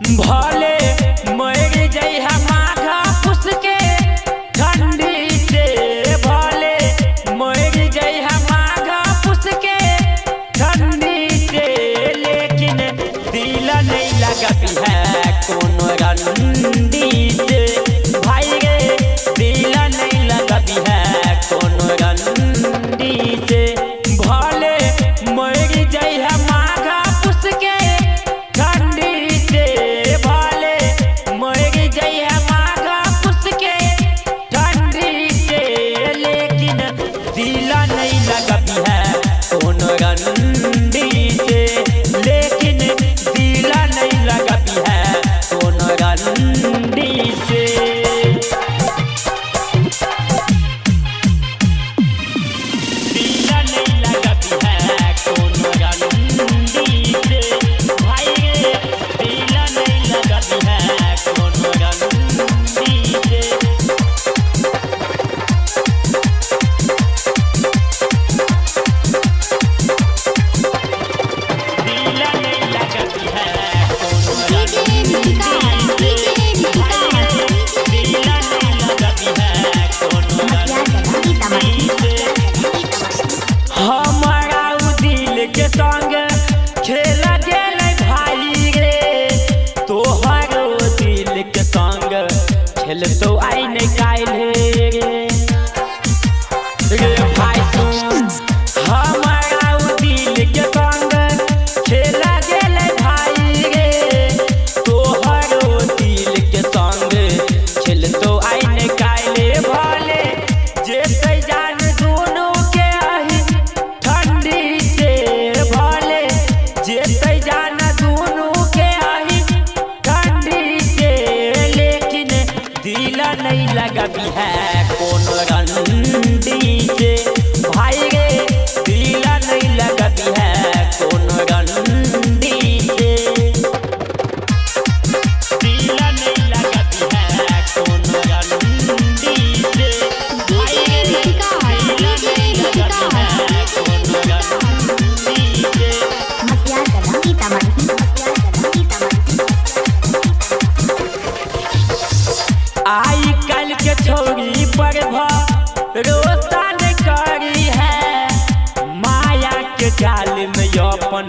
भले मर जइहा माघा पुस के ठंडी से, भले मर जइहा माघा पुस के ठंडी से, लेकिन दिल नहीं लगती है कोनो रंडी से। भाई रे दिल नहीं लगती है कोनो रंडी से। भले मर जइहा माघा पुस के ठंडी से, भले मर जइहा माघा पुस के ठंडी से, लेकिन दिल नहीं लगती है कोनो रंडी से, लेकिन दिल नहीं लगती है कोनो रंडी से। हमारा उ दिल के संग खेला गेल भाई रे, तोहर दिल के संग खेलतो आई नहीं काल्हे रे भाई सुन। हमारा उ दिल के संग खेला गेल भाई रे, तोहर दिल के संग खेलतो आई नहीं काल्हे। भले जेतै जान दोनों के आही ठंडी से, भले जेतै जान दोनों के आही ठंडी से, लेकिन दिल नहीं लगती है कोनो रंडी से। भाई रे दिल नहीं लगती है कोनो रंडी से, दिल नहीं लगती है कोनो रंडी से। भाई रे दिल नहीं लगती है कोनो रंडी से। आई कल के छोरी पर रोशन करी है, माया के जाल में अपन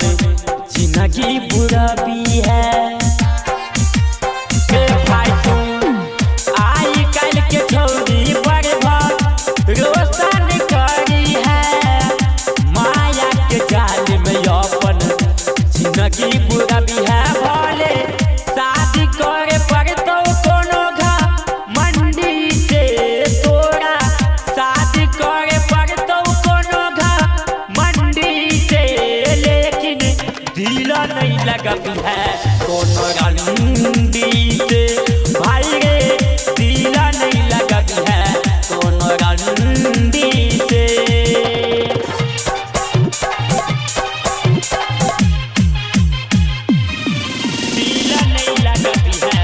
जिंदगी बुराबी है। भाई सुन, आई कल के छोरी पर रोशन करी है, माया के जाल में अपन जिंदगी बुराबी है। भले शादी करे पड़तो कोनो मंडी से, तोरा शादी करे पड़तो कोनो मंडी से, लेकिन दिल नहीं लगती है कोनो रंडी से। भाई रे दिल नहीं लगती है कोनो रंडी से। दिल नहीं लगती है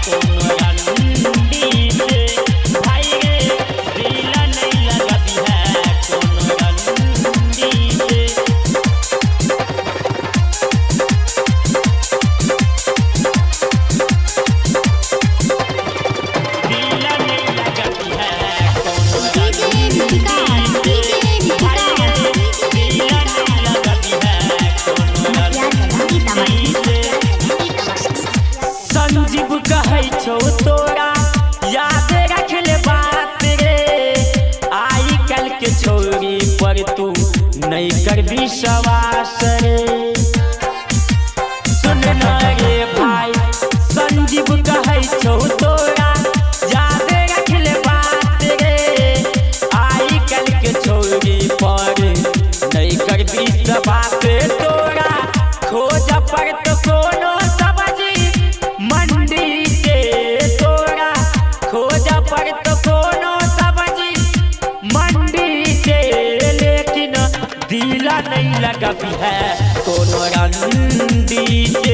कोनो रंडी से। भाई रे दिल नहीं लगती है कोनो रंडी से। दिल नहीं लगती है कोनो रंडी से। भाई रे दिल नहीं लगती है कोनो रंडी से। संजीव कहै छौ तोरा याद रख ले बात रे, आई कल के छोरी पर तू नहीं कर विश्वास रे। सुन न रे भाई, संजीव कहै छौ तोरा याद रख ले बात रे, आई कल के छोरी पर नहीं कर विश्वास। तोरा खोज पड़त कोनो सब्जी मंडी से, तोरा खोज पड़त कोनो सब्जी मंडी से, लेकिन दिल नहीं लगती है कोनो रंडी से।